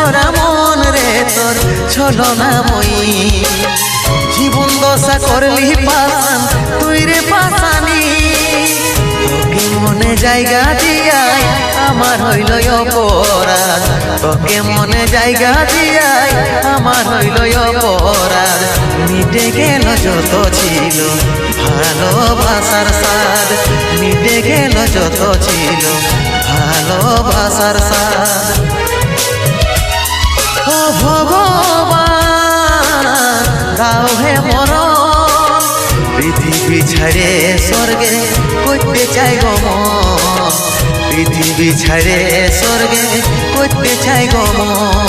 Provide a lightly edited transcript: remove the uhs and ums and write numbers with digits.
ভরা মন রে তোর ছলনাময়ী জীবন দশা করলি পাশান তুই রে পাশানি তোকে মনে জায়গা দিয়াই আমার হইল অপরাধ তোকে মনে জায়গা দিয়াই আমার হইল অপরাধ মিটে গেল যত ছিল ভালোবাসার স্বাদ মিটে গেল যত ছিল ভালোবাসার স্বাদ ও ভগবান দাও হে মরণ পৃথিবী ছাড়ে স্বর্গে করতে চাই গমন পৃথিবী ছাড়ে স্বর্গে করতে চাই গমন